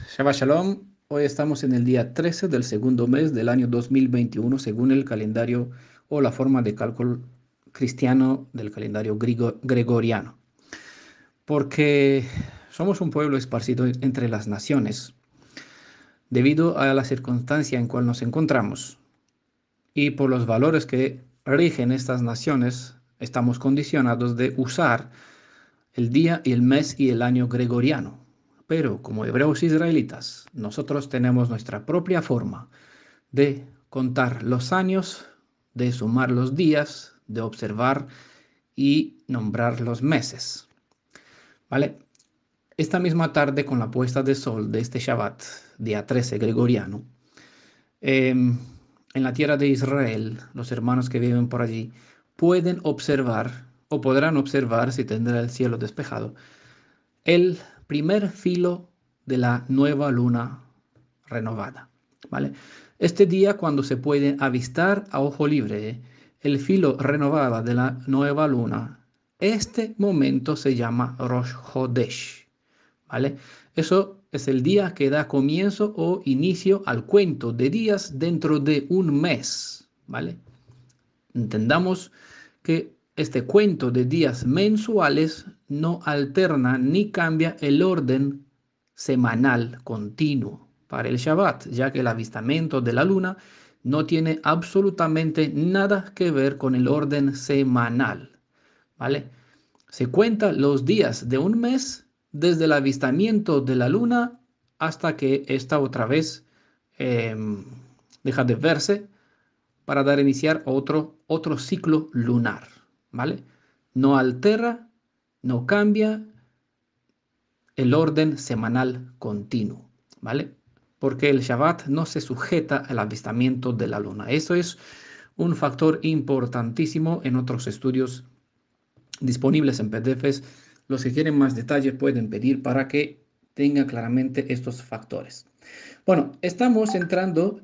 Shabbat Shalom. Hoy estamos en el día 13 del segundo mes del año 2021 según el calendario o la forma de cálculo cristiano del calendario gregoriano. Porque somos un pueblo esparcido entre las naciones debido a la circunstancia en cual nos encontramos y por los valores que rigen estas naciones, estamos condicionados de usar el día y el mes y el año gregoriano. Pero como hebreos israelitas, nosotros tenemos nuestra propia forma de contar los años, de sumar los días, de observar y nombrar los meses. ¿Vale? Esta misma tarde, con la puesta de sol de este Shabbat, día 13 gregoriano, en la tierra de Israel, los hermanos que viven por allí pueden observar o podrán observar, si tendrá el cielo despejado, el primer filo de la nueva luna renovada, ¿vale? Este día, cuando se puede avistar a ojo libre el filo renovado de la nueva luna, este momento se llama Rosh Hodesh, ¿vale? Eso es el día que da comienzo o inicio al cuento de días dentro de un mes, ¿vale? Entendamos que este cuento de días mensuales no alterna ni cambia el orden semanal continuo para el Shabbat, ya que el avistamiento de la luna no tiene absolutamente nada que ver con el orden semanal, ¿vale? Se cuentan los días de un mes desde el avistamiento de la luna hasta que esta otra vez deja de verse para dar a iniciar otro ciclo lunar, ¿vale? No altera, no cambia el orden semanal continuo, ¿vale? Porque el Shabbat no se sujeta al avistamiento de la luna. Eso es un factor importantísimo en otros estudios disponibles en PDFs. Los que quieren más detalles pueden pedir para que tenga claramente estos factores. Bueno, estamos entrando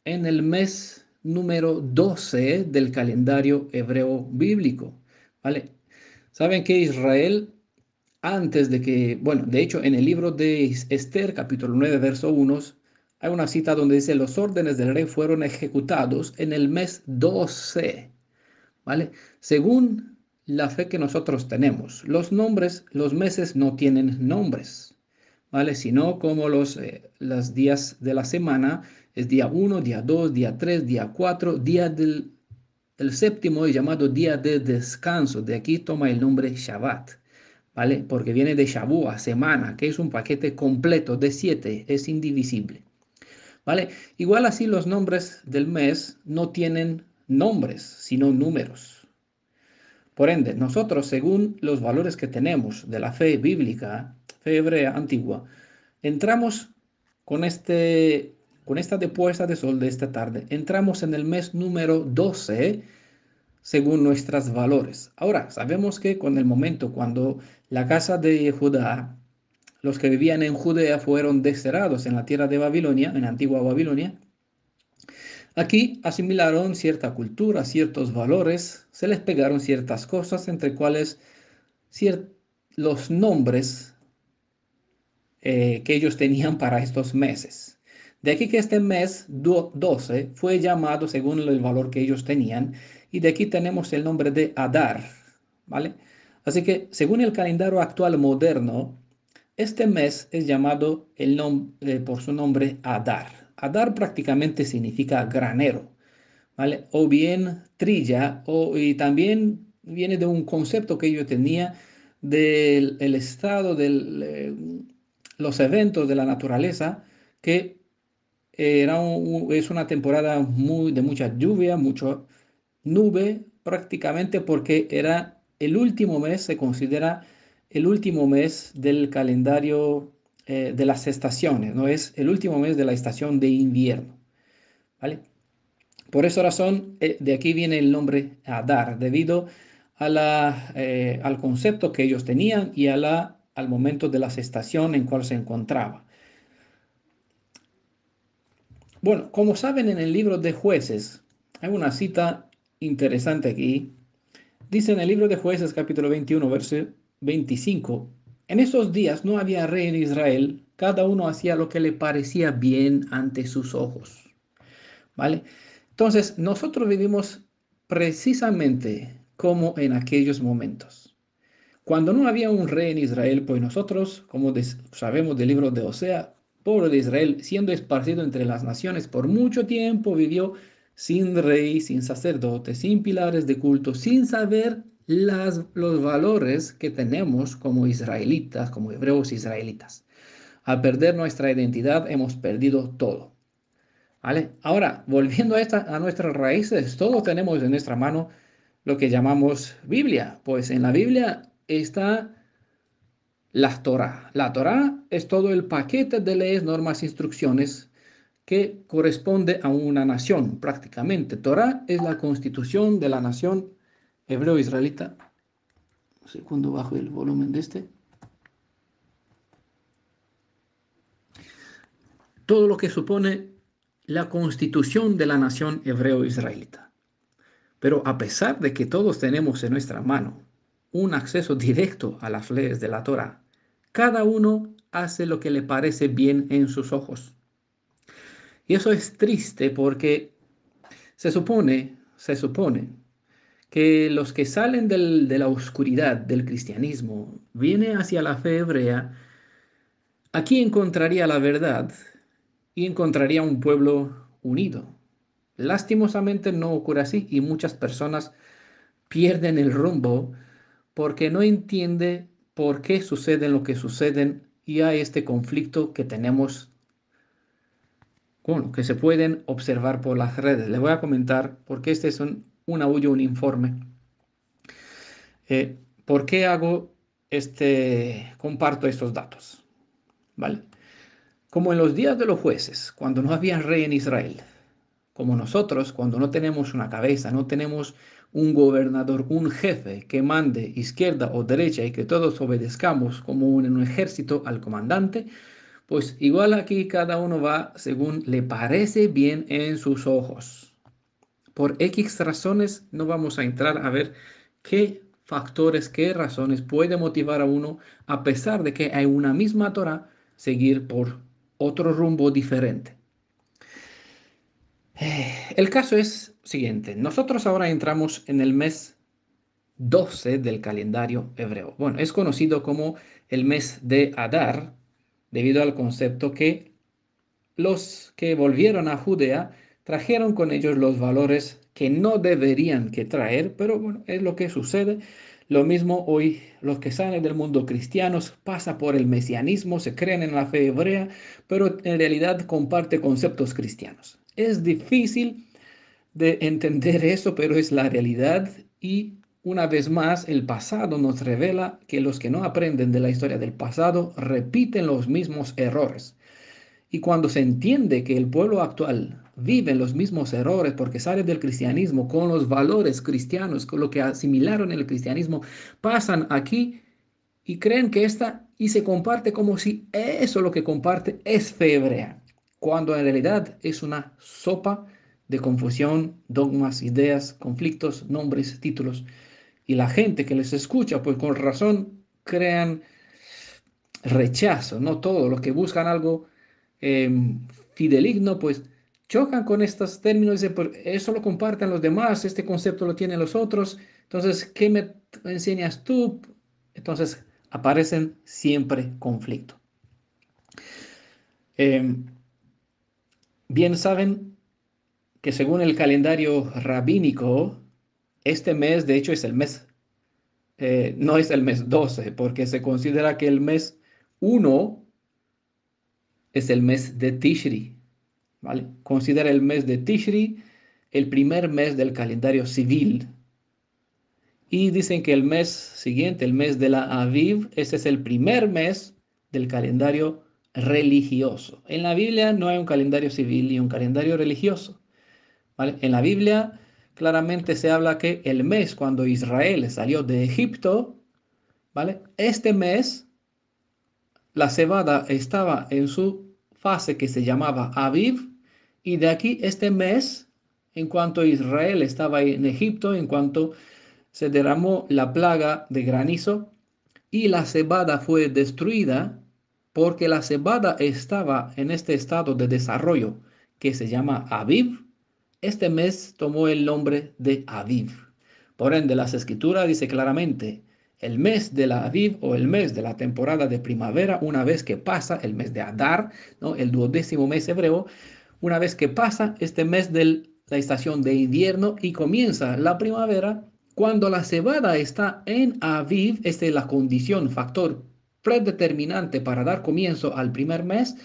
en el mes número 12 del calendario hebreo bíblico, ¿vale? Saben que Israel, antes de que, bueno, de hecho, en el libro de Esther, capítulo 9, verso 1, hay una cita donde dice, los órdenes del rey fueron ejecutados en el mes 12, ¿vale? Según la fe que nosotros tenemos, los nombres, los meses no tienen nombres, ¿vale? Sino como los días de la semana, es día uno, día 2, día 3, día 4, día el séptimo es llamado día de descanso, de aquí toma el nombre Shabbat, ¿vale? Porque viene de Shavua, semana, que es un paquete completo de 7, es indivisible, ¿vale? Igual así los nombres del mes no tienen nombres, sino números. Por ende, nosotros, según los valores que tenemos de la fe bíblica, fe hebrea antigua, entramos con esta puesta de sol de esta tarde, entramos en el mes número 12 según nuestros valores. Ahora, sabemos que con el momento cuando la casa de Judá, los que vivían en Judea fueron desterrados en la tierra de Babilonia, en antigua Babilonia, aquí asimilaron cierta cultura, ciertos valores, se les pegaron ciertas cosas, entre cuales los nombres que ellos tenían para estos meses. De aquí que este mes 12 fue llamado según el valor que ellos tenían, y de aquí tenemos el nombre de Adar, ¿vale? Así que según el calendario actual moderno, este mes es llamado por su nombre Adar. Adar prácticamente significa granero, ¿vale? O bien trilla, y también viene de un concepto que yo tenía del el estado de los eventos de la naturaleza, que es una temporada de mucha lluvia, mucha nube, prácticamente porque era el último mes, se considera el último mes del calendario de las estaciones, ¿no? Es el último mes de la estación de invierno, ¿vale? Por esa razón, de aquí viene el nombre Adar, debido al concepto que ellos tenían y al momento de la estación en cual se encontraba. Bueno, como saben, en el libro de Jueces hay una cita interesante aquí. Dice en el libro de Jueces, capítulo 21, verso 25, en esos días no había rey en Israel, Cada uno hacía lo que le parecía bien ante sus ojos, ¿vale? Entonces, nosotros vivimos precisamente como en aquellos momentos. Cuando no había un rey en Israel, pues nosotros, como sabemos del libro de Osea, pueblo de Israel, siendo esparcido entre las naciones, por mucho tiempo vivió sin rey, sin sacerdote, sin pilares de culto, sin saber los valores que tenemos como israelitas, como hebreos israelitas. Al perder nuestra identidad, hemos perdido todo. ¿Vale? Ahora, volviendo a nuestras raíces, todos tenemos en nuestra mano lo que llamamos Biblia. Pues en la Biblia está la Torá. La Torá es todo el paquete de leyes, normas, instrucciones que corresponde a una nación prácticamente. Torá es la constitución de la nación hebreo-israelita. Un segundo, bajo el volumen de este. Todo lo que supone la constitución de la nación hebreo-israelita. Pero a pesar de que todos tenemos en nuestra mano un acceso directo a las leyes de la Torá, cada uno hace lo que le parece bien en sus ojos. Y eso es triste porque se supone que los que salen de la oscuridad del cristianismo vienen hacia la fe hebrea, aquí encontraría la verdad y encontraría un pueblo unido. Lastimosamente no ocurre así y muchas personas pierden el rumbo porque no entiende por qué suceden lo que suceden y hay este conflicto que tenemos, bueno, que se pueden observar por las redes. Les voy a comentar porque este es un audio, un informe. ¿Por qué comparto estos datos? ¿Vale? Como en los días de los jueces, cuando no había rey en Israel, como nosotros, cuando no tenemos una cabeza, no tenemos un gobernador, un jefe que mande izquierda o derecha y que todos obedezcamos como un ejército al comandante, pues igual aquí cada uno va según le parece bien en sus ojos. Por X razones no vamos a entrar a ver qué factores, qué razones puede motivar a uno, a pesar de que hay una misma Torah, seguir por otro rumbo diferente. El caso es siguiente. Nosotros ahora entramos en el mes 12 del calendario hebreo. Bueno, es conocido como el mes de Adar, debido al concepto que los que volvieron a Judea trajeron con ellos los valores que no deberían que traer, pero bueno, es lo que sucede. Lo mismo hoy, los que salen del mundo cristianos pasa por el mesianismo, se creen en la fe hebrea, pero en realidad comparte conceptos cristianos. Es difícil de entender eso, pero es la realidad y una vez más el pasado nos revela que los que no aprenden de la historia del pasado repiten los mismos errores. Y cuando se entiende que el pueblo actual vive los mismos errores porque sale del cristianismo con los valores cristianos, con lo que asimilaron en el cristianismo, pasan aquí y creen que y se comparte como si eso lo que comparte es fe hebrea, cuando en realidad es una sopa de confusión, dogmas, ideas, conflictos, nombres, títulos. Y la gente que les escucha, pues con razón, crean rechazo, no todo, los que buscan algo fideligno, pues chocan con estos términos de "Pues, eso lo comparten los demás, este concepto lo tienen los otros, entonces, ¿qué me enseñas tú? Entonces, aparecen siempre conflicto. Em, Bien saben que según el calendario rabínico, este mes, de hecho, es el mes, no es el mes 12 porque se considera que el mes 1 es el mes de Tishri, ¿vale? Considera el mes de Tishri el primer mes del calendario civil. Y dicen que el mes siguiente, el mes de la Aviv, ese es el primer mes del calendario religioso. En la Biblia no hay un calendario civil y un calendario religioso, ¿vale? En la Biblia claramente se habla que el mes cuando Israel salió de Egipto, ¿vale? Este mes la cebada estaba en su fase que se llamaba Aviv, y de aquí este mes, en cuanto Israel estaba en Egipto, en cuanto se derramó la plaga de granizo y la cebada fue destruida, porque la cebada estaba en este estado de desarrollo que se llama Aviv. Este mes tomó el nombre de Aviv. Por ende, las escrituras dice claramente, el mes de la Aviv o el mes de la temporada de primavera, una vez que pasa el mes de Adar, ¿no? El 12º mes hebreo, una vez que pasa este mes de la estación de invierno y comienza la primavera, cuando la cebada está en Aviv, esta es la condición, factor predeterminante para dar comienzo al primer mes,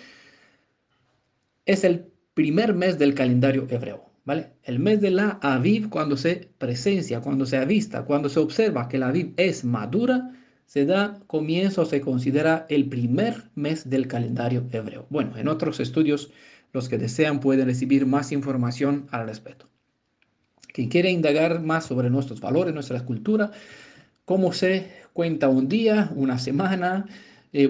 es el primer mes del calendario hebreo, ¿vale? El mes de la Aviv, cuando se presencia, cuando se avista, cuando se observa que la Aviv es madura, se da comienzo, se considera el primer mes del calendario hebreo. Bueno, en otros estudios, los que desean pueden recibir más información al respecto. Quien quiere indagar más sobre nuestros valores, nuestra cultura, cómo se cuenta un día, una semana,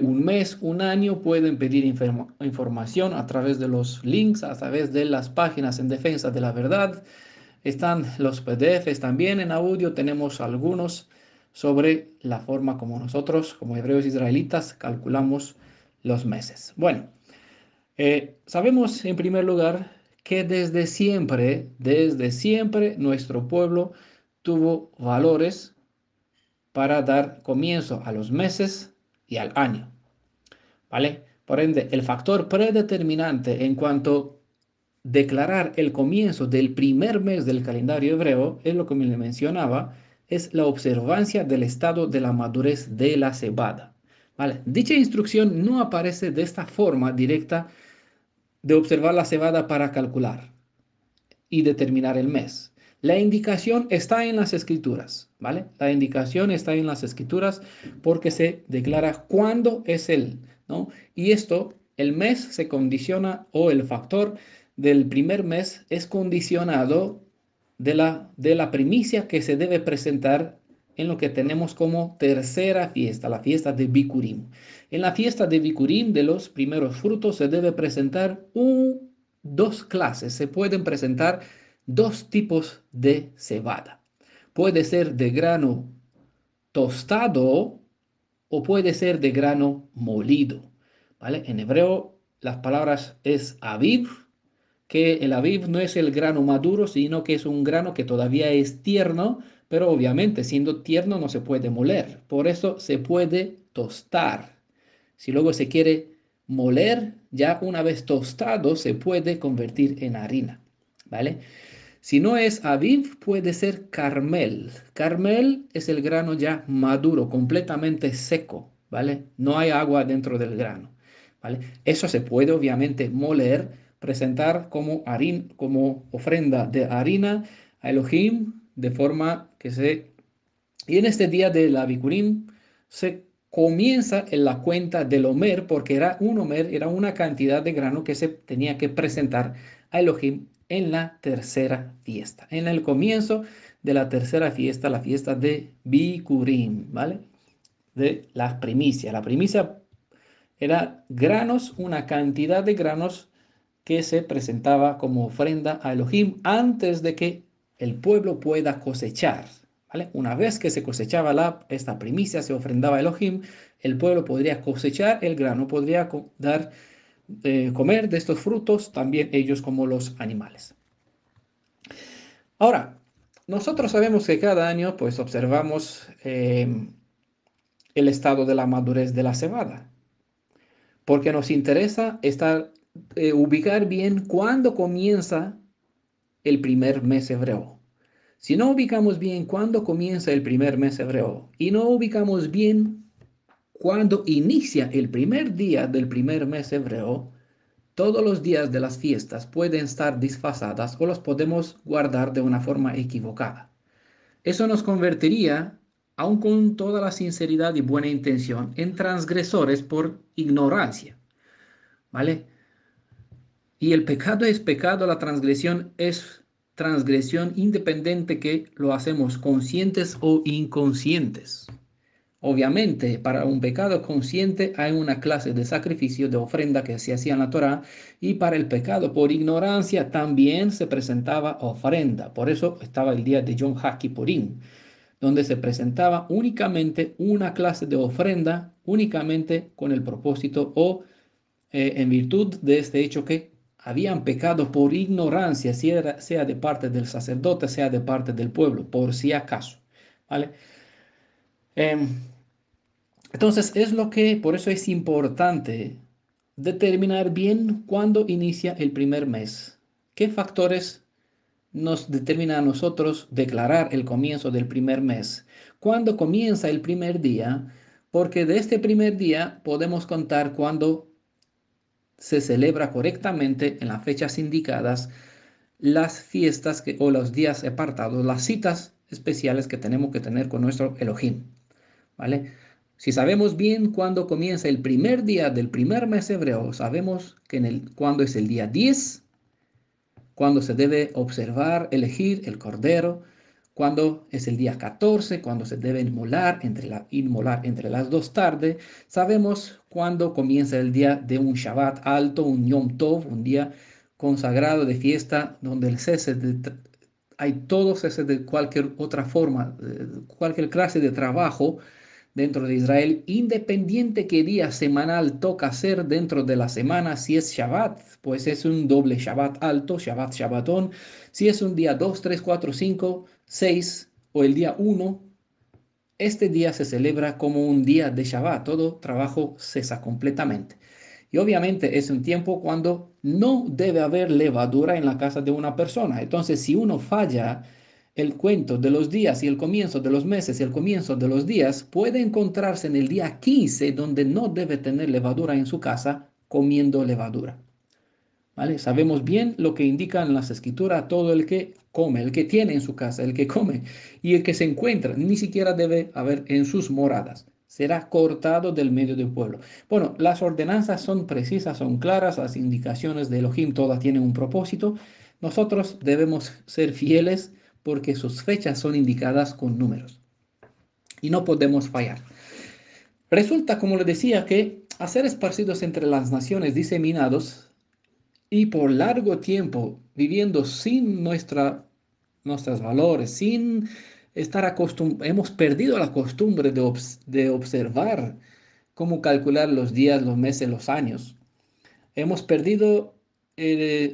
un mes, un año, pueden pedir información a través de los links, a través de las páginas en defensa de la verdad. Están los PDFs también en audio, tenemos algunos sobre la forma como nosotros, como hebreos israelitas, calculamos los meses. Bueno, sabemos en primer lugar que desde siempre nuestro pueblo tuvo valores para dar comienzo a los meses y al año, ¿vale? Por ende, el factor predeterminante en cuanto declarar el comienzo del primer mes del calendario hebreo, es lo que me mencionaba, es la observancia del estado de la madurez de la cebada, ¿vale? Dicha instrucción no aparece de esta forma directa de observar la cebada para calcular y determinar el mes. La indicación está en las escrituras, ¿vale? La indicación está en las escrituras porque se declara cuándo es el, ¿no? Y esto, el mes se condiciona o el factor del primer mes es condicionado de la primicia que se debe presentar en lo que tenemos como tercera fiesta, la fiesta de Bikurim. En la fiesta de Bikurim, de los primeros frutos, se debe presentar dos clases. Se pueden presentar dos tipos de cebada. Puede ser de grano tostado o puede ser de grano molido, ¿vale? En hebreo las palabras es aviv, que el aviv no es el grano maduro, sino que es un grano que todavía es tierno, pero obviamente siendo tierno no se puede moler. Por eso se puede tostar. Si luego se quiere moler, ya una vez tostado se puede convertir en harina, ¿vale? Si no es aviv, puede ser carmel. Carmel es el grano ya maduro, completamente seco, ¿vale? No hay agua dentro del grano, ¿vale? Eso se puede obviamente moler, presentar como harina, como ofrenda de harina a Elohim, de forma que se... Y en este día de la Bikurim se comienza en la cuenta del Omer, porque era un Omer, era una cantidad de grano que se tenía que presentar a Elohim en la tercera fiesta, en el comienzo de la tercera fiesta, la fiesta de Bikurim, ¿vale? De la primicia. La primicia era granos, una cantidad de granos que se presentaba como ofrenda a Elohim antes de que el pueblo pueda cosechar, ¿vale? Una vez que se cosechaba esta primicia, se ofrendaba a Elohim, el pueblo podría cosechar el grano, podría comer de estos frutos, también ellos como los animales. Ahora, nosotros sabemos que cada año pues observamos el estado de la madurez de la cebada, porque nos interesa ubicar bien cuándo comienza el primer mes hebreo. Si no ubicamos bien cuándo comienza el primer mes hebreo y no ubicamos bien cuándo inicia el primer día del primer mes hebreo, todos los días de las fiestas pueden estar desfasadas o los podemos guardar de una forma equivocada. Eso nos convertiría, aun con toda la sinceridad y buena intención, en transgresores por ignorancia, ¿vale? Y el pecado es pecado, la transgresión es transgresión independiente que lo hacemos conscientes o inconscientes. Obviamente, para un pecado consciente hay una clase de sacrificio, de ofrenda que se hacía en la Torá, y para el pecado por ignorancia también se presentaba ofrenda. Por eso estaba el día de Yom HaKippurim, donde se presentaba únicamente una clase de ofrenda únicamente con el propósito o en virtud de este hecho que habían pecado por ignorancia, sea de parte del sacerdote, sea de parte del pueblo, por si acaso, ¿vale? Em, entonces, por eso es importante determinar bien cuándo inicia el primer mes. ¿Qué factores nos determina a nosotros declarar el comienzo del primer mes? ¿Cuándo comienza el primer día? Porque de este primer día podemos contar cuándo se celebra correctamente en las fechas indicadas las fiestas o los días apartados, las citas especiales que tenemos que tener con nuestro Elohim, ¿vale? Si sabemos bien cuándo comienza el primer día del primer mes hebreo, sabemos que cuándo es el día 10, cuándo se debe observar, elegir el cordero, cuándo es el día 14, cuándo se debe inmolar entre las 2 tardes. Sabemos cuándo comienza el día de un Shabbat alto, un Yom Tov, un día consagrado de fiesta, donde hay todo cese de cualquier otra forma, cualquier clase de trabajo dentro de Israel, independiente qué día semanal toca hacer dentro de la semana. Si es Shabbat, pues es un doble Shabbat alto, Shabbat, Shabbatón. Si es un día 2, 3, 4, 5, 6 o el día 1, este día se celebra como un día de Shabbat. Todo trabajo cesa completamente. Y obviamente es un tiempo cuando no debe haber levadura en la casa de una persona. Entonces, si uno falla el cuento de los días y el comienzo de los meses y el comienzo de los días, puede encontrarse en el día 15 donde no debe tener levadura en su casa comiendo levadura. ¿Vale? Sabemos bien lo que indican las escrituras, todo el que come, el que tiene en su casa, el que come y el que se encuentra, ni siquiera debe haber en sus moradas. Será cortado del medio del pueblo. Bueno, las ordenanzas son precisas, son claras, las indicaciones de Elohim todas tienen un propósito. Nosotros debemos ser fieles porque sus fechas son indicadas con números y no podemos fallar. Resulta, como le decía, que a ser esparcidos entre las naciones diseminados y por largo tiempo viviendo sin nuestros valores, sin estar acostumbrados, hemos perdido la costumbre de observar cómo calcular los días, los meses, los años. Hemos perdido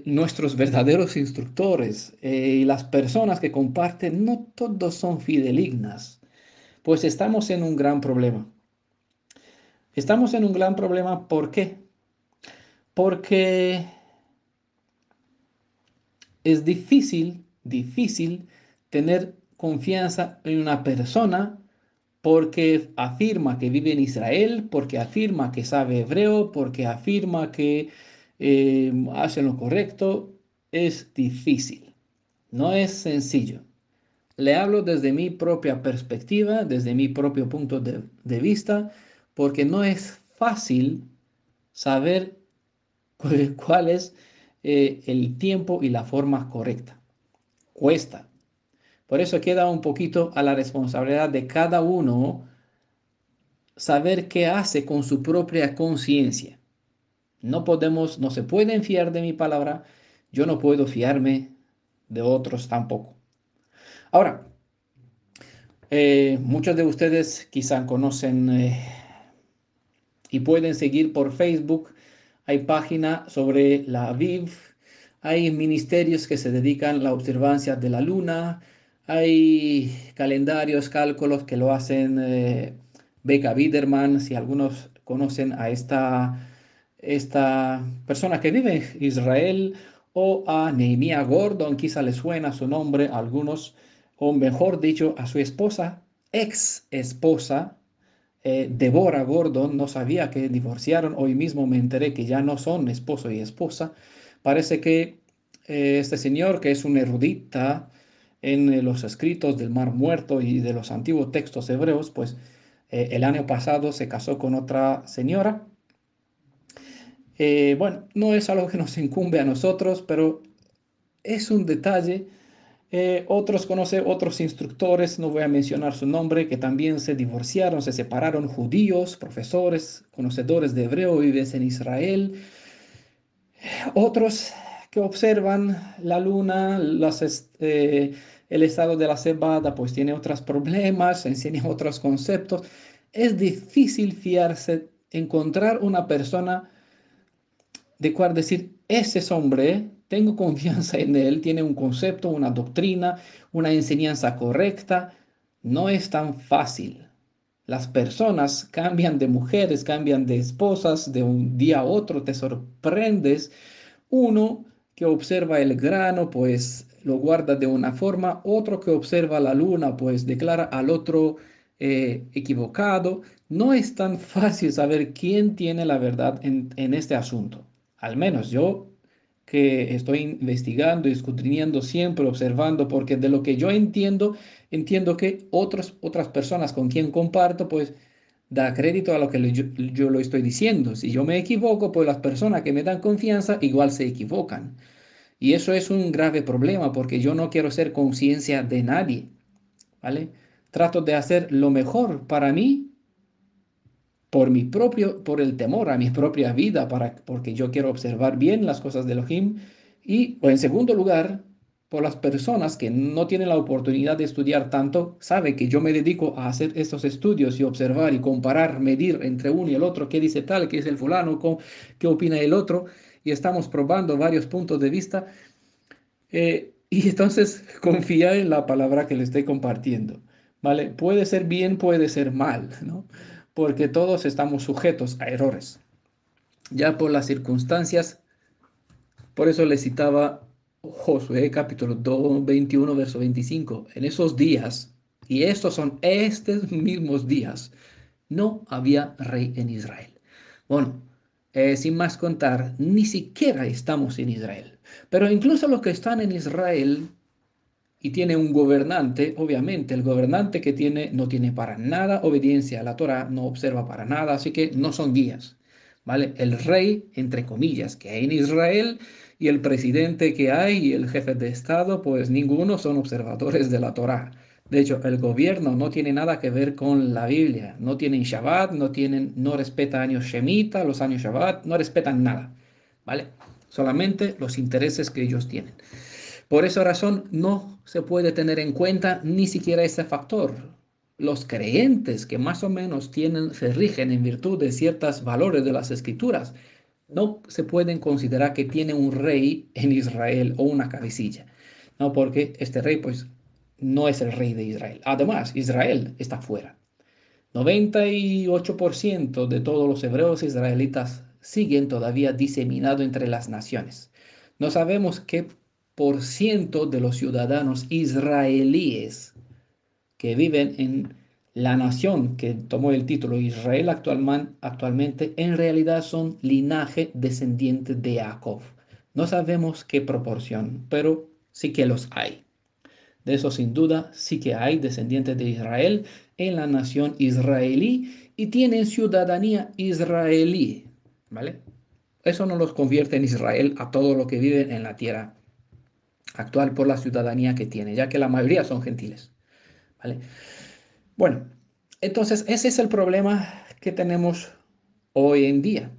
nuestros verdaderos instructores y las personas que comparten, no todos son fidelignas, pues estamos en un gran problema. Estamos en un gran problema, ¿por qué? Porque es difícil tener confianza en una persona porque afirma que vive en Israel, porque afirma que sabe hebreo, porque afirma que hace lo correcto. Es difícil, no es sencillo. Le hablo desde mi propia perspectiva, desde mi propio punto de vista, porque no es fácil saber cuál es el tiempo y la forma correcta. Cuesta. Por eso queda un poquito a la responsabilidad de cada uno saber qué hace con su propia conciencia. No se pueden fiar de mi palabra, yo no puedo fiarme de otros tampoco. Ahora, muchos de ustedes quizá conocen y pueden seguir por Facebook. Hay página sobre la Aviv, hay ministerios que se dedican a la observancia de la luna, hay calendarios, cálculos que lo hacen Becca Biderman, si algunos conocen a esta persona que vive en Israel, o a Nehemiah Gordon, quizá les suena su nombre a algunos, o mejor dicho, a su esposa, ex esposa, Deborah Gordon. No sabía que divorciaron. Hoy mismo me enteré que ya no son esposo y esposa. Parece que este señor, que es un erudita en los escritos del Mar Muerto y de los antiguos textos hebreos, pues el año pasado se casó con otra señora. Bueno, no es algo que nos incumbe a nosotros, pero es un detalle. Otros conocen otros instructores, no voy a mencionar su nombre, que también se divorciaron, se separaron, judíos, profesores, conocedores de hebreo, viven en Israel. Otros que observan la luna, el estado de la cebada, pues tiene otros problemas, enseñan otros conceptos. es difícil fiarse, encontrar una persona de cual decir, ese es hombre, tengo confianza en él, tiene un concepto, una doctrina, una enseñanza correcta. No es tan fácil. Las personas cambian de mujeres, cambian de esposas, de un día a otro, te sorprendes. Uno que observa el grano, pues lo guarda de una forma, otro que observa la luna, pues declara al otro equivocado. No es tan fácil saber quién tiene la verdad en este asunto. Al menos yo que estoy investigando y escudriñando siempre, observando, porque de lo que yo entiendo, entiendo que otras personas con quien comparto, pues da crédito a lo que yo lo estoy diciendo. Si yo me equivoco, pues las personas que me dan confianza igual se equivocan. Y eso es un grave problema porque yo no quiero ser conciencia de nadie, ¿vale? Trato de hacer lo mejor para mí por el temor a mi propia vida, porque yo quiero observar bien las cosas de Elohim. Y, o en segundo lugar, por las personas que no tienen la oportunidad de estudiar tanto, sabe que yo me dedico a hacer estos estudios y observar y comparar, medir entre uno y el otro, qué dice tal, qué es el fulano, qué opina el otro, y estamos probando varios puntos de vista. Y entonces confía en la palabra que le estoy compartiendo, ¿vale? Puede ser bien, puede ser mal, ¿no? Porque todos estamos sujetos a errores. Ya por las circunstancias, por eso le citaba Josué capítulo 2, 21, verso 25. En esos días, y estos son estos mismos días, no había rey en Israel. Bueno, sin más contar, ni siquiera estamos en Israel. Pero incluso los que están en Israel y tiene un gobernante, obviamente el gobernante que tiene no tiene para nada obediencia a la Torá, no observa para nada, así que no son guías, ¿vale? El rey, entre comillas, que hay en Israel y el presidente que hay y el jefe de Estado, pues ninguno son observadores de la Torá. De hecho, el gobierno no tiene nada que ver con la Biblia, no tienen Shabbat, no respetan años Shemitah, los años Shabbat, no respetan nada, ¿vale? Solamente los intereses que ellos tienen. Por esa razón no se puede tener en cuenta ni siquiera ese factor. Los creyentes que más o menos se rigen en virtud de ciertos valores de las escrituras, no se pueden considerar que tiene un rey en Israel o una cabecilla. No, porque este rey pues no es el rey de Israel. Además, Israel está fuera. 98% de todos los hebreos israelitas siguen todavía diseminados entre las naciones. No sabemos qué por ciento de los ciudadanos israelíes que viven en la nación que tomó el título Israel actualmente en realidad son linaje descendiente de Jacob. No sabemos qué proporción, pero sí que los hay. De eso sin duda sí que hay descendientes de Israel en la nación israelí y tienen ciudadanía israelí, ¿vale? Eso no los convierte en Israel a todo lo que viven en la tierra actual por la ciudadanía que tiene, ya que la mayoría son gentiles, ¿vale? Bueno, entonces ese es el problema que tenemos hoy en día.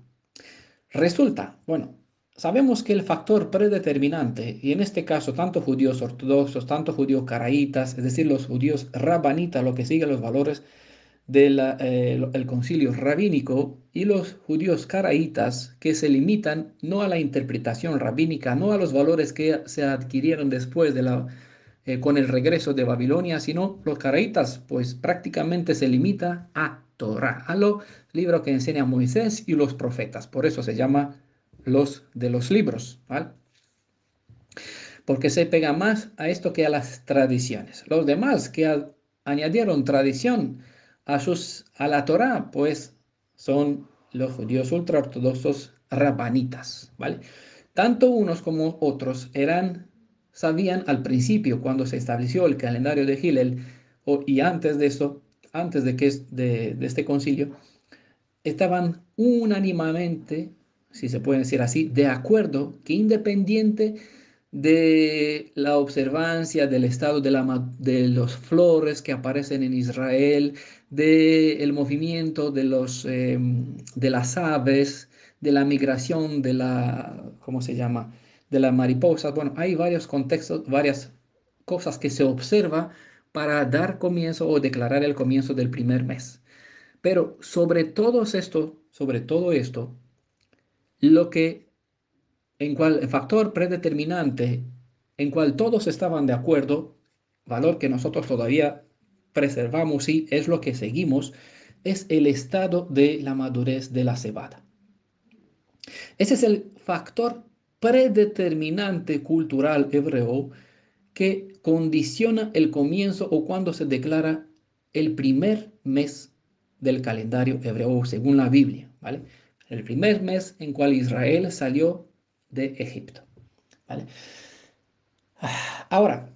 Resulta, bueno, sabemos que el factor predeterminante, y en este caso tanto judíos ortodoxos, tanto judíos caraítas, es decir, los judíos rabanitas, lo que sigue los valores del concilio rabínico, y los judíos caraítas, que se limitan no a la interpretación rabínica, no a los valores que se adquirieron después con el regreso de Babilonia, sino los caraítas, pues prácticamente se limita a Torah, a lo libro que enseña Moisés y los profetas. Por eso se llama los de los libros, ¿vale? Porque se pega más a esto que a las tradiciones. Los demás que añadieron tradición a la Torah, pues son los judíos ultraortodoxos rabanitas, ¿vale? Tanto unos como otros sabían al principio, cuando se estableció el calendario de Hillel, y antes de eso, antes de este concilio, estaban unánimemente, si se puede decir así, de acuerdo que independiente de la observancia del estado de los flores que aparecen en Israel, del movimiento de las aves, de la migración ¿cómo se llama? De las mariposas. Bueno, hay varios contextos, varias cosas que se observa para dar comienzo o declarar el comienzo del primer mes. Pero sobre todo esto, lo que en cual el factor predeterminante en cual todos estaban de acuerdo, valor que nosotros todavía preservamos y es lo que seguimos, es el estado de la madurez de la cebada. Ese es el factor predeterminante cultural hebreo que condiciona el comienzo o cuando se declara el primer mes del calendario hebreo según la Biblia, ¿vale? El primer mes en cual Israel salió de Egipto, ¿vale? Ahora,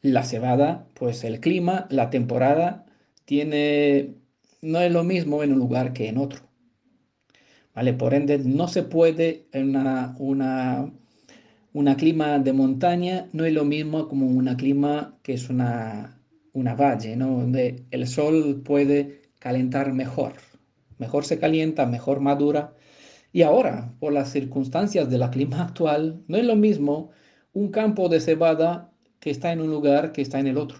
la cebada, pues el clima, la temporada tiene, no es lo mismo en un lugar que en otro, ¿vale? Por ende, no se puede en una clima de montaña, no es lo mismo como una clima que es una valle, ¿no? Donde el sol puede calentar mejor, mejor se calienta, mejor madura. Y ahora, por las circunstancias de la clima actual, no es lo mismo un campo de cebada que está en un lugar que está en el otro,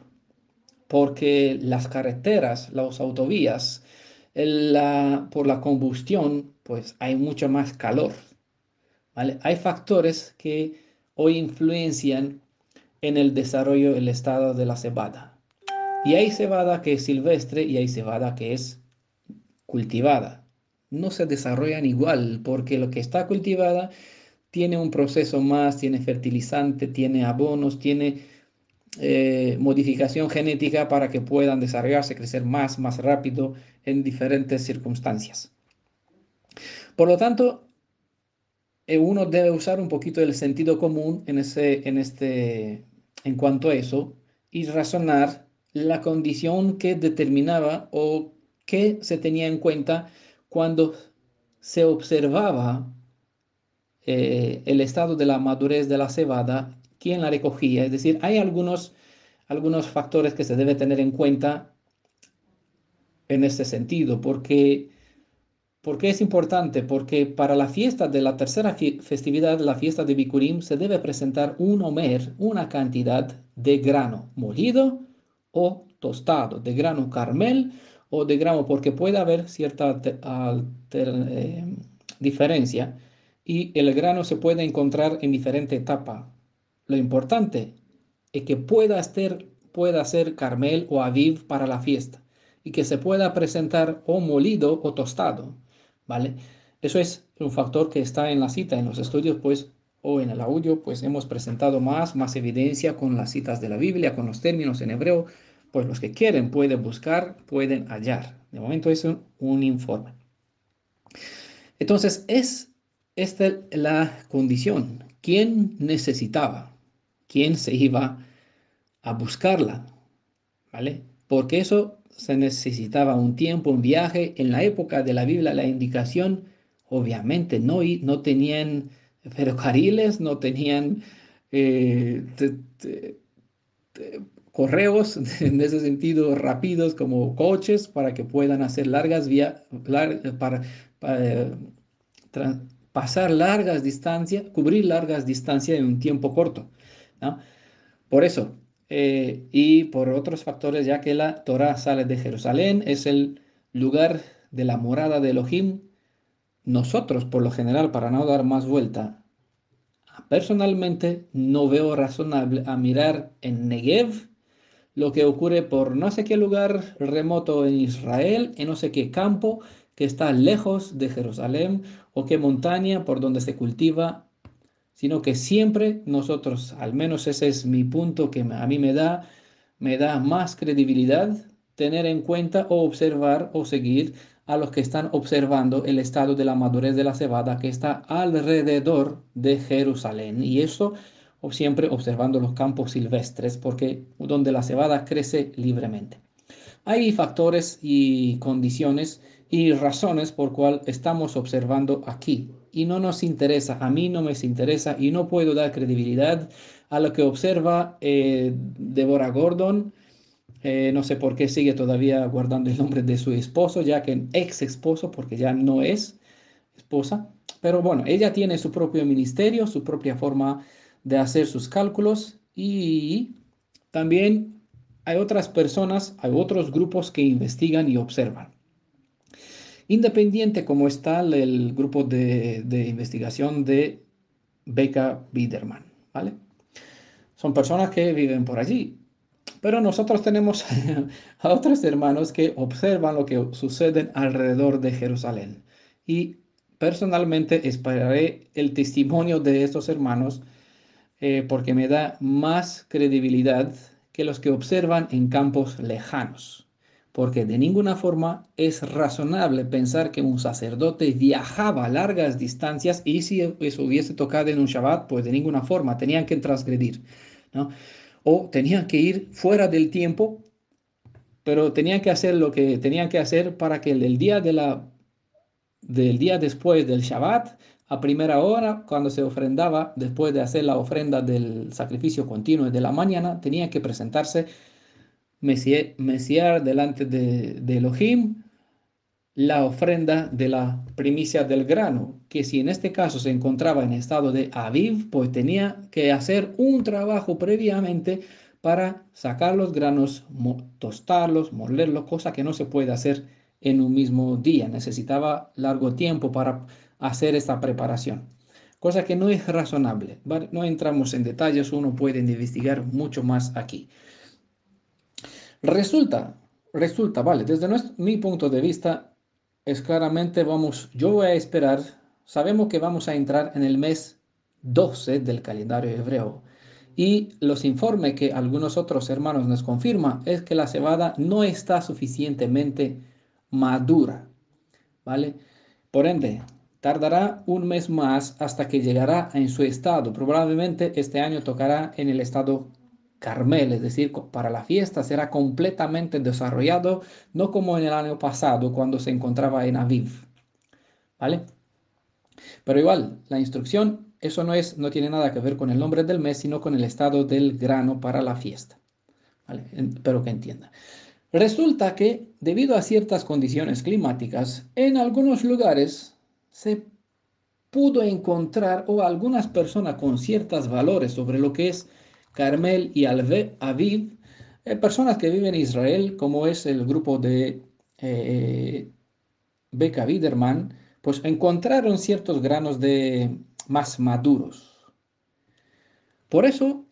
porque las carreteras, las autovías, por la combustión, pues hay mucho más calor, ¿vale? Hay factores que hoy influencian en el desarrollo del estado de la cebada. Y hay cebada que es silvestre y hay cebada que es cultivada. No se desarrollan igual porque lo que está cultivada tiene un proceso más, tiene fertilizante, tiene abonos, tiene modificación genética para que puedan desarrollarse, crecer más rápido en diferentes circunstancias. Por lo tanto, uno debe usar un poquito el sentido común en cuanto a eso y razonar la condición que determinaba o que se tenía en cuenta cuando se observaba el estado de la madurez de la cebada, quién la recogía. Es decir, hay algunos factores que se debe tener en cuenta en este sentido, porque es importante, porque para la fiesta de la tercera festividad, la fiesta de Bikurim, se debe presentar un omer, una cantidad de grano molido o tostado, de grano carmel o de grano, porque puede haber cierta diferencia y el grano se puede encontrar en diferente etapa. Lo importante es que pueda ser carmel o aviv para la fiesta y que se pueda presentar o molido o tostado, ¿vale? Eso es un factor que está en la cita, en los estudios, pues, o en el audio, pues hemos presentado más evidencia con las citas de la Biblia, con los términos en hebreo, pues los que quieren pueden buscar, pueden hallar. De momento es un informe. Entonces, es esta la condición. ¿Quién necesitaba? ¿Quién se iba a buscarla? ¿Vale? Porque eso se necesitaba un tiempo, un viaje. En la época de la Biblia, la indicación, obviamente, no tenían ferrocarriles, no tenían eh, te- te- correos en ese sentido rápidos como coches para que puedan hacer largas vías, para pasar largas distancias, cubrir largas distancias en un tiempo corto, ¿no? Por eso, y por otros factores, ya que la Torá sale de Jerusalén, es el lugar de la morada de Elohim, nosotros, por lo general, para no dar más vuelta, personalmente no veo razonable a mirar en Negev lo que ocurre por no sé qué lugar remoto en Israel, en no sé qué campo que está lejos de Jerusalén o qué montaña por donde se cultiva, sino que siempre nosotros, al menos ese es mi punto que a mí me da más credibilidad tener en cuenta o observar o seguir a los que están observando el estado de la madurez de la cebada que está alrededor de Jerusalén. Y eso o siempre observando los campos silvestres, porque donde la cebada crece libremente. Hay factores y condiciones y razones por cual estamos observando aquí y no nos interesa, a mí no me interesa y no puedo dar credibilidad a lo que observa Deborah Gordon. No sé por qué sigue todavía guardando el nombre de su esposo, ya que ex esposo, porque ya no es esposa. Pero bueno, ella tiene su propio ministerio, su propia forma de hacer sus cálculos y también hay otras personas, hay otros grupos que investigan y observan. Independiente como está el grupo de investigación de Beca Biderman, ¿vale? Son personas que viven por allí. Pero nosotros tenemos a otros hermanos que observan lo que sucede alrededor de Jerusalén. Y personalmente esperaré el testimonio de estos hermanos porque me da más credibilidad que los que observan en campos lejanos. Porque de ninguna forma es razonable pensar que un sacerdote viajaba a largas distancias y si eso hubiese tocado en un Shabbat, pues de ninguna forma tenían que transgredir, ¿no? O tenían que ir fuera del tiempo, pero tenían que hacer lo que tenían que hacer para que el día del día después del Shabbat, a primera hora, cuando se ofrendaba, después de hacer la ofrenda del sacrificio continuo de la mañana, tenía que presentarse Mesiar delante de Elohim, la ofrenda de la primicia del grano, que si en este caso se encontraba en estado de aviv, pues tenía que hacer un trabajo previamente para sacar los granos, tostarlos, molerlos, cosa que no se puede hacer en un mismo día. Necesitaba largo tiempo para hacer esta preparación, cosa que no es razonable. ¿Vale? No entramos en detalles, uno puede investigar mucho más aquí. Vale, desde mi punto de vista, es claramente, yo voy a esperar, sabemos que vamos a entrar en el mes 12 del calendario hebreo y los informes que algunos otros hermanos nos confirman es que la cebada no está suficientemente madura, ¿vale? Por ende, tardará un mes más hasta que llegará en su estado. Probablemente este año tocará en el estado Carmel, es decir, para la fiesta será completamente desarrollado, no como en el año pasado cuando se encontraba en Aviv, ¿vale? Pero igual, la instrucción, eso no tiene nada que ver con el nombre del mes, sino con el estado del grano para la fiesta, ¿vale? Espero que entienda. Resulta que, debido a ciertas condiciones climáticas, en algunos lugares se pudo encontrar o algunas personas con ciertos valores sobre lo que es Carmel y Aviv, personas que viven en Israel, como es el grupo de Beka Biderman, pues encontraron ciertos granos de más maduros. Por eso,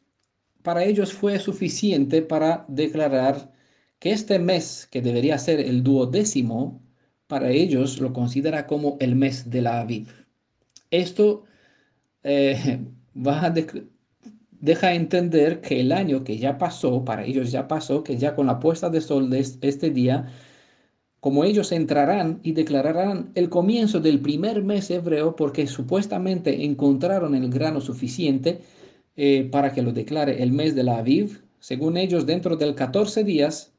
para ellos fue suficiente para declarar que este mes, que debería ser el 12º, para ellos lo considera como el mes de la Aviv. Esto eh, va a deja entender que el año que ya pasó, para ellos ya pasó, que ya con la puesta de sol de este día, como ellos entrarán y declararán el comienzo del primer mes hebreo porque supuestamente encontraron el grano suficiente para que lo declare el mes de la Aviv, según ellos, dentro del 14 días,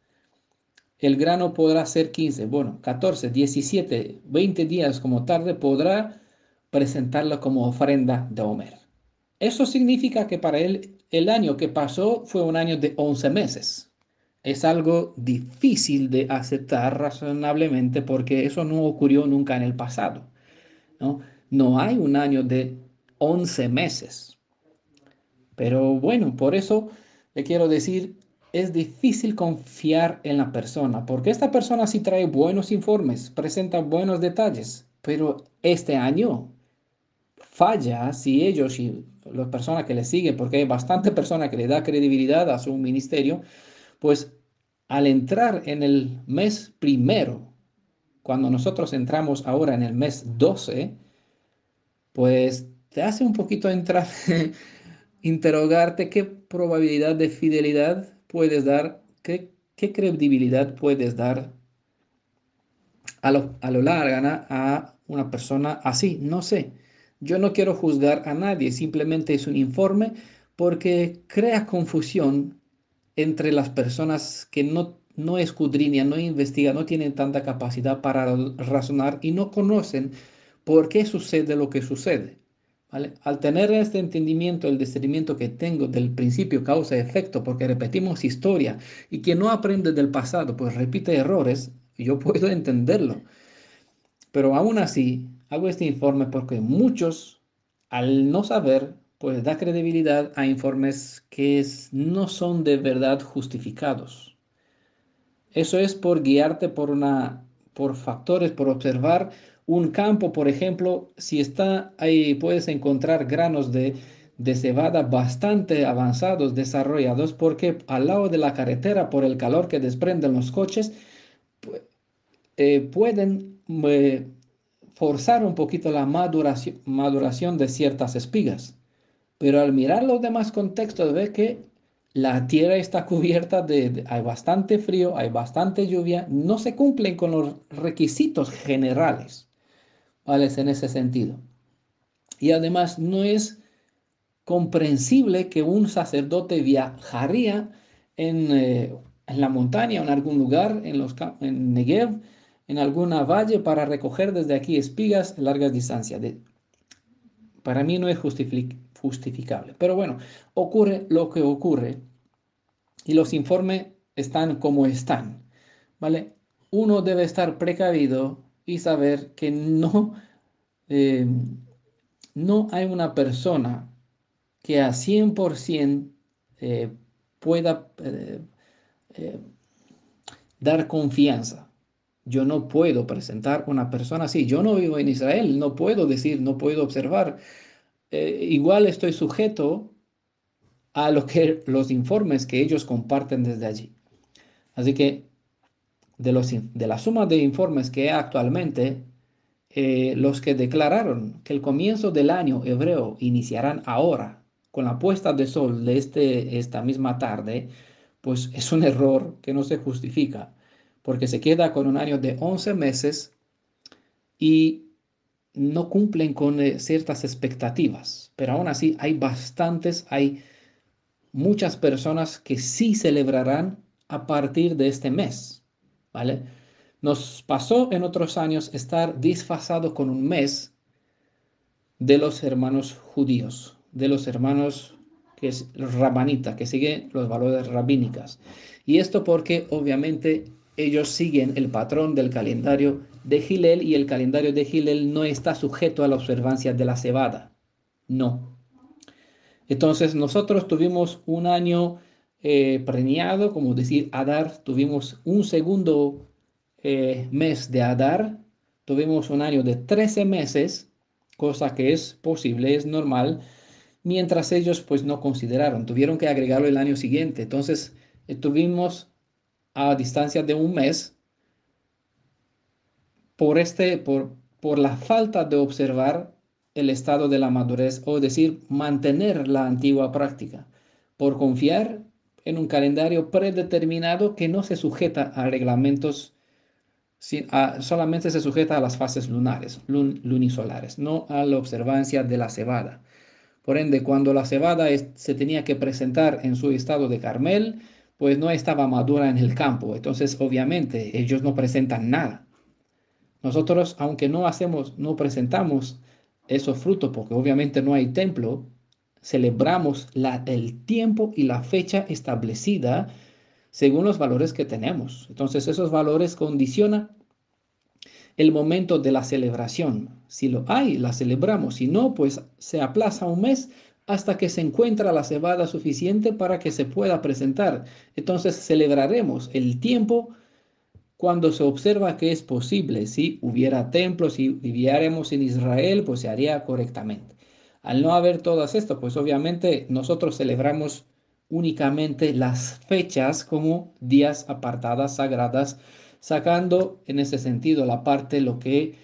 el grano podrá ser 15, bueno, 14, 17, 20 días como tarde podrá presentarlo como ofrenda de Homer. Eso significa que para él el año que pasó fue un año de 11 meses. Es algo difícil de aceptar razonablemente porque eso no ocurrió nunca en el pasado, ¿no? No hay un año de 11 meses. Pero bueno, por eso le quiero decir, es difícil confiar en la persona, porque esta persona sí trae buenos informes, presenta buenos detalles, pero este año falla si ellos y las personas que le siguen, porque hay bastante persona que le da credibilidad a su ministerio, pues al entrar en el mes primero, cuando nosotros entramos ahora en el mes 12, pues te hace un poquito entrar, interrogarte qué probabilidad de fidelidad puedes dar, qué credibilidad puedes dar a lo largo a una persona así. No sé, yo no quiero juzgar a nadie, simplemente es un informe porque crea confusión entre las personas que no escudriñan, no investigan, no tienen tanta capacidad para razonar y no conocen por qué sucede lo que sucede. ¿Vale? Al tener este entendimiento, el discernimiento que tengo del principio causa-efecto, porque repetimos historia y quien no aprende del pasado, pues repite errores, yo puedo entenderlo. Pero aún así, hago este informe porque muchos, al no saber, pues da credibilidad a informes que no son de verdad justificados. Eso es por guiarte por factores, por observar un campo, por ejemplo, si está ahí, puedes encontrar granos de cebada bastante avanzados, desarrollados, porque al lado de la carretera, por el calor que desprenden los coches, pueden forzar un poquito la maduración de ciertas espigas. Pero al mirar los demás contextos, ve que la tierra está cubierta hay bastante frío, hay bastante lluvia, no se cumplen con los requisitos generales, ¿vale? En ese sentido. Y además no es comprensible que un sacerdote viajaría en la montaña o en algún lugar, en Negev, en alguna valle, para recoger desde aquí espigas a largas distancias. Para mí no es justificable. Pero bueno, ocurre lo que ocurre y los informes están como están, ¿vale? Uno debe estar precavido y saber que eh, no hay una persona que a 100% eh, pueda eh, dar confianza. Yo no puedo presentar una persona así. Yo no vivo en Israel, no puedo decir, no puedo observar. Igual estoy sujeto a los informes que ellos comparten desde allí. Así que de la suma de informes que hay actualmente, los que declararon que el comienzo del año hebreo iniciarán ahora, con la puesta de sol de esta misma tarde, pues es un error que no se justifica, porque se queda con un año de 11 meses y no cumplen con ciertas expectativas. Pero aún así hay muchas personas que sí celebrarán a partir de este mes, ¿vale? Nos pasó en otros años estar disfrazado con un mes de los hermanos judíos, de los hermanos que es los rabanitas, que siguen los valores rabínicas. Y esto porque obviamente ellos siguen el patrón del calendario de Gilel y el calendario de Gilel no está sujeto a la observancia de la cebada. No. Entonces nosotros tuvimos un año preñado, como decir, Adar, tuvimos un segundo mes de Adar, tuvimos un año de 13 meses, cosa que es posible, es normal, mientras ellos pues no consideraron, tuvieron que agregarlo el año siguiente. Entonces tuvimos a distancia de un mes por la falta de observar el estado de la madurez, o decir, mantener la antigua práctica, por confiar en un calendario predeterminado que no se sujeta a reglamentos, solamente se sujeta a las fases lunares, lunisolares, no a la observancia de la cebada. Por ende, cuando la cebada se tenía que presentar en su estado de Carmel, pues no estaba madura en el campo. Entonces, obviamente, ellos no presentan nada. Nosotros, aunque no presentamos esos frutos, porque obviamente no hay templo, celebramos el tiempo y la fecha establecida según los valores que tenemos. Entonces, esos valores condicionan el momento de la celebración. Si lo hay, la celebramos. Si no, pues se aplaza un mes hasta que se encuentra la cebada suficiente para que se pueda presentar. Entonces, celebraremos el tiempo cuando se observa que es posible. Si hubiera templos, si viviéramos en Israel, pues se haría correctamente. Al no haber todas esto, pues obviamente nosotros celebramos únicamente las fechas como días apartadas, sagradas, sacando en ese sentido la parte, lo que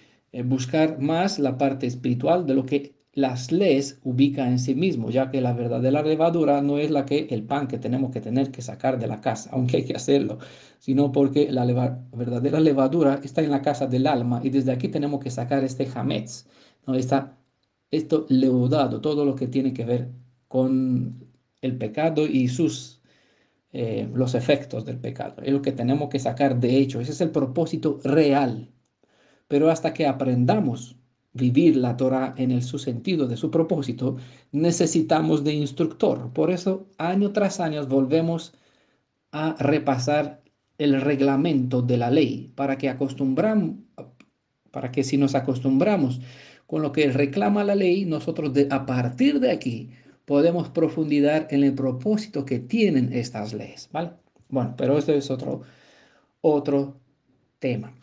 buscar más la parte espiritual de lo que las leyes ubican en sí mismo, ya que la verdadera levadura no es el pan que tenemos que tener que sacar de la casa, aunque hay que hacerlo, sino porque la verdadera levadura está en la casa del alma y desde aquí tenemos que sacar este hametz, ¿no? Esto leudado, todo lo que tiene que ver con el pecado y los efectos del pecado. Es lo que tenemos que sacar de hecho. Ese es el propósito real. Pero hasta que aprendamos vivir la Torah en su sentido de su propósito, necesitamos de instructor. Por eso, año tras año, volvemos a repasar el reglamento de la ley para que si nos acostumbramos con lo que reclama la ley, nosotros a partir de aquí podemos profundizar en el propósito que tienen estas leyes, ¿vale? Bueno, pero esto es otro tema.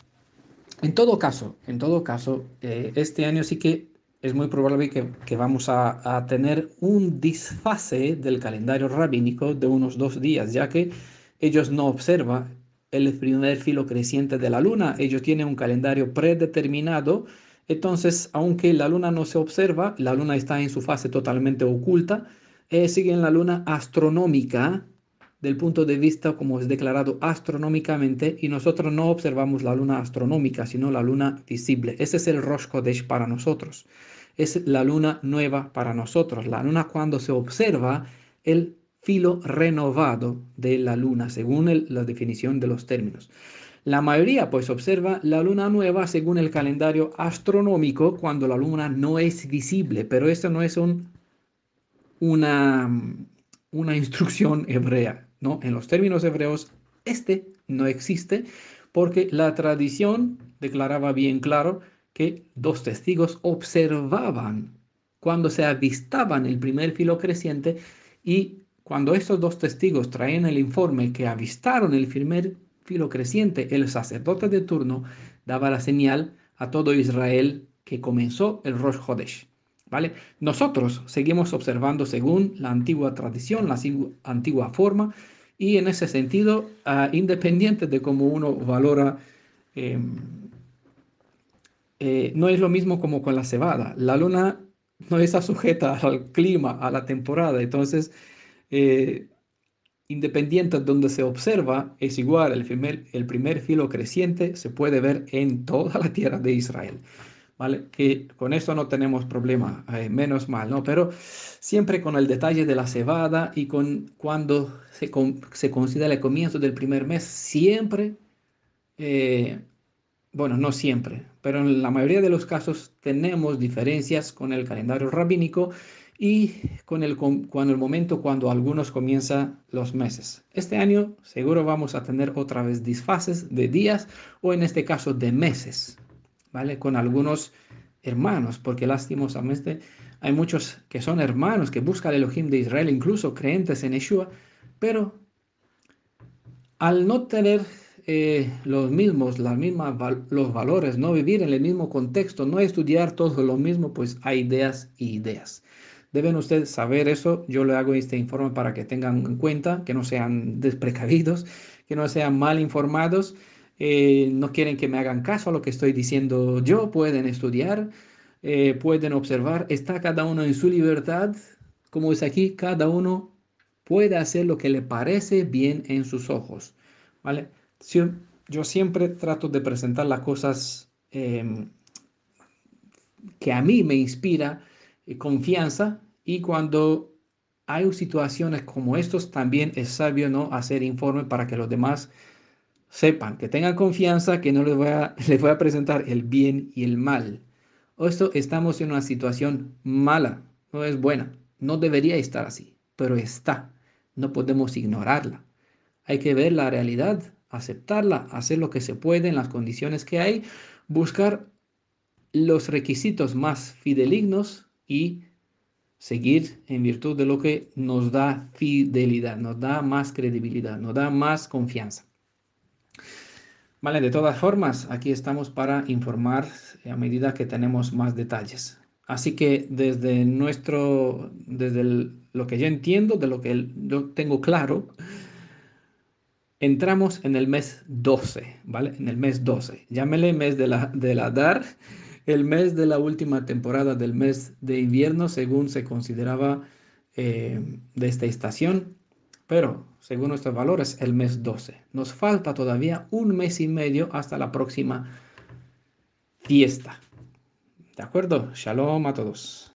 En todo caso, este año sí que es muy probable que vamos a tener un desfase del calendario rabínico de unos 2 días, ya que ellos no observan el primer filo creciente de la luna, ellos tienen un calendario predeterminado, entonces, aunque la luna no se observa, la luna está en su fase totalmente oculta, siguen la luna astronómica del punto de vista como es declarado astronómicamente y nosotros no observamos la luna astronómica, sino la luna visible. Ese es el Rosh Hodesh para nosotros. Es la luna nueva para nosotros. La luna cuando se observa el filo renovado de la luna, según la definición de los términos. La mayoría pues observa la luna nueva según el calendario astronómico cuando la luna no es visible, pero eso no es una, una instrucción hebrea, ¿no? En los términos hebreos, este no existe porque la tradición declaraba bien claro que dos testigos observaban cuando se avistaban el primer filo creciente y cuando estos dos testigos traían el informe que avistaron el primer filo creciente, el sacerdote de turno daba la señal a todo Israel que comenzó el Rosh Hodesh. ¿Vale? Nosotros seguimos observando según la antigua tradición, la antigua forma, y en ese sentido, independiente de cómo uno valora, eh, no es lo mismo como con la cebada. La luna no está sujeta al clima, a la temporada, entonces, eh, independiente de donde se observa, es igual, el primer filo creciente se puede ver en toda la tierra de Israel. ¿Vale? Que con esto no tenemos problema, menos mal, ¿no? Pero siempre con el detalle de la cebada y con cuando se considera el comienzo del primer mes, siempre, eh, bueno, no siempre, pero en la mayoría de los casos tenemos diferencias con el calendario rabínico y con el momento cuando algunos comienzan los meses. Este año seguro vamos a tener otra vez desfases de días o en este caso de meses, ¿vale? Con algunos hermanos, porque lastimosamente hay muchos que son hermanos que buscan el Elohim de Israel, incluso creyentes en Yeshua, pero al no tener los valores, no vivir en el mismo contexto, no estudiar todo lo mismo, pues hay ideas y ideas. Deben ustedes saber eso. Yo le hago este informe para que tengan en cuenta, que no sean desprecavidos, que no sean mal informados. No quieren que me hagan caso a lo que estoy diciendo yo. Pueden estudiar, pueden observar. Está cada uno en su libertad. Como es aquí, cada uno puede hacer lo que le parece bien en sus ojos. ¿Vale? Yo siempre trato de presentar las cosas que a mí me inspira confianza y cuando hay situaciones como estos también es sabio no hacer informe para que los demás sepan, que tengan confianza, que no les voy a presentar el bien y el mal. Esto estamos en una situación mala, no es buena, no debería estar así, pero está, no podemos ignorarla. Hay que ver la realidad, aceptarla, hacer lo que se puede en las condiciones que hay, buscar los requisitos más fidelignos y seguir en virtud de lo que nos da fidelidad, nos da más credibilidad, nos da más confianza. Vale, de todas formas, aquí estamos para informar a medida que tenemos más detalles. Así que lo que yo entiendo, de lo que yo tengo claro, entramos en el mes 12, ¿vale? En el mes 12. Llámele mes del Adar, el mes de la última temporada del mes de invierno, según se consideraba de esta estación, pero según nuestros valores, el mes 12. Nos falta todavía un mes y medio hasta la próxima fiesta. ¿De acuerdo? Shalom a todos.